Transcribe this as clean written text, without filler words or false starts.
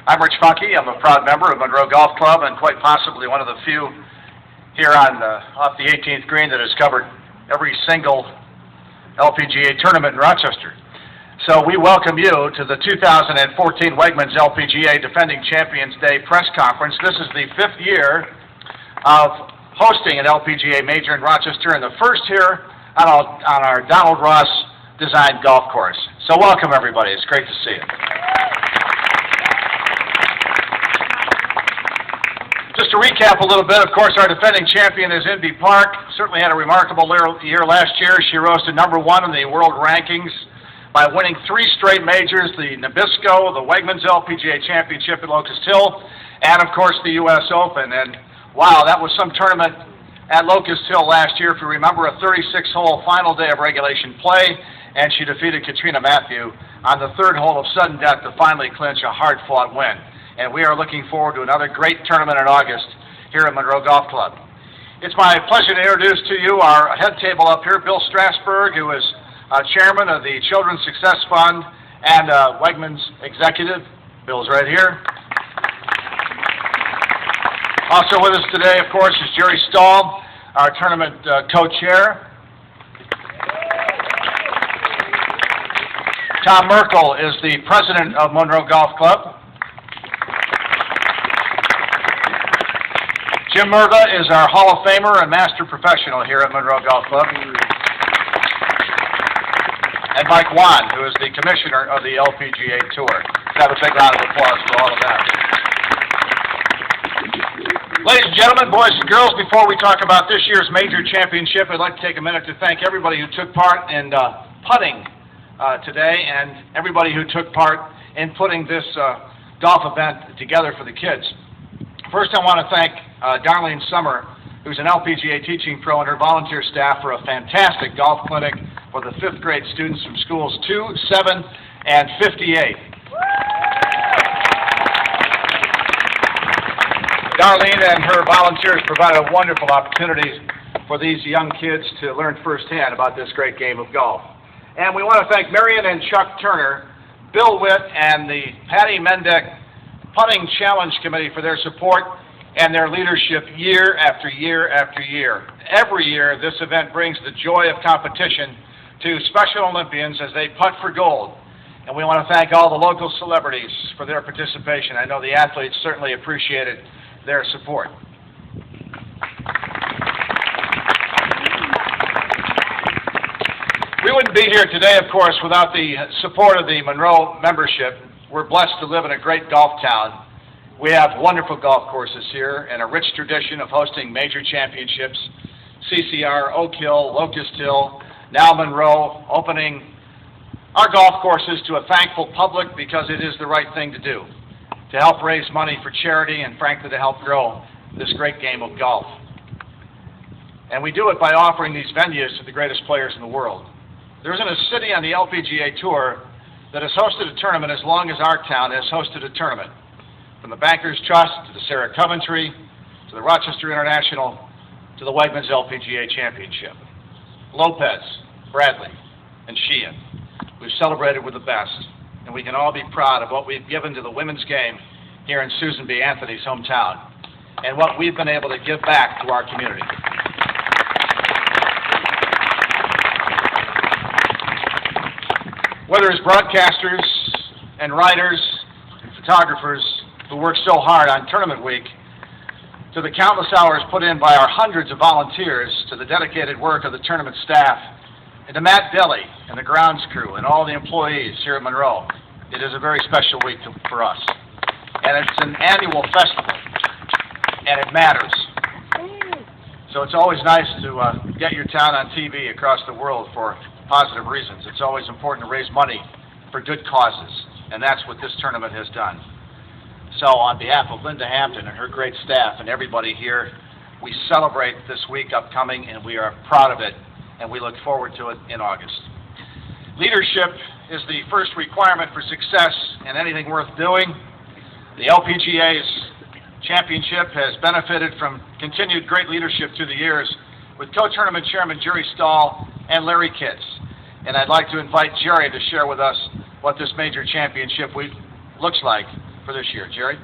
I'm Rich Funke. I'm a proud member of Monroe Golf Club and quite possibly one of the few here on off the 18th green that has covered every single LPGA tournament in Rochester. So we welcome you to the 2014 Wegmans LPGA Defending Champions Day press conference. This is the 5th year of hosting an LPGA major in Rochester and the first here on our Donald Ross designed golf course. So welcome everybody. It's great to see you. Just to recap a little bit, of course, our defending champion is Inbee Park. Certainly had a remarkable year last year. She rose to #1 in the world rankings by winning 3 straight majors, the Nabisco, the Wegmans LPGA Championship at Locust Hill, and, of course, the U.S. Open. And, wow, that was some tournament at Locust Hill last year. If you remember, a 36-hole final day of regulation play, and she defeated Katrina Matthew on the 3rd hole of sudden death to finally clinch a hard-fought win. And we are looking forward to another great tournament in August here at Monroe Golf Club. It's my pleasure to introduce to you our head table up here, Bill Strasberg, who is chairman of the Children's Success Fund and Wegmans executive. Bill's right here. Also with us today, of course, is Jerry Stahl, our tournament co-chair. Tom Merkel is the president of Monroe Golf Club. Jim Murga is our Hall of Famer and Master Professional here at Monroe Golf Club. And Mike Wan, who is the Commissioner of the LPGA Tour. Let's have a big round of applause for all of that. Ladies and gentlemen, boys and girls, before we talk about this year's major championship, I'd like to take a minute to thank everybody who took part in putting today and everybody who took part in putting this golf event together for the kids. First, I want to thank Darlene Summer, who's an LPGA teaching pro, and her volunteer staff for a fantastic golf clinic for the 5th grade students from schools 2, 7, and 58. Darlene and her volunteers provided a wonderful opportunity for these young kids to learn firsthand about this great game of golf. And we want to thank Marion and Chuck Turner, Bill Witt, and the Patty Mendeck Putting Challenge Committee for their support and their leadership year after year after year. Every year, this event brings the joy of competition to Special Olympians as they putt for gold. And we want to thank all the local celebrities for their participation. I know the athletes certainly appreciated their support. We wouldn't be here today, of course, without the support of the Monroe membership. We're blessed to live in a great golf town. We have wonderful golf courses here and a rich tradition of hosting major championships. CCR, Oak Hill, Locust Hill, now Monroe, opening our golf courses to a thankful public because it is the right thing to do, to help raise money for charity and frankly to help grow this great game of golf. And we do it by offering these venues to the greatest players in the world. There isn't a city on the LPGA Tour that has hosted a tournament as long as our town has hosted a tournament. From the Bankers Trust to the Sarah Coventry to the Rochester International to the Wegmans LPGA Championship. Lopez, Bradley, and Sheehan. We've celebrated with the best, and we can all be proud of what we've given to the women's game here in Susan B. Anthony's hometown and what we've been able to give back to our community. Whether it's broadcasters and writers and photographers who work so hard on tournament week, to the countless hours put in by our hundreds of volunteers, to the dedicated work of the tournament staff, and to Matt Deli and the grounds crew and all the employees here at Monroe, it is a very special week for us. And it's an annual festival, and it matters. So it's always nice to get your town on TV across the world for positive reasons. It's always important to raise money for good causes, and that's what this tournament has done. So on behalf of Linda Hampton and her great staff and everybody here, we celebrate this week upcoming, and we are proud of it, and we look forward to it in August. Leadership is the first requirement for success in anything worth doing. The LPGA's championship has benefited from continued great leadership through the years with co-tournament chairman Jerry Stahl and Larry Kitts. And I'd like to invite Jerry to share with us what this major championship week looks like for this year. Jerry?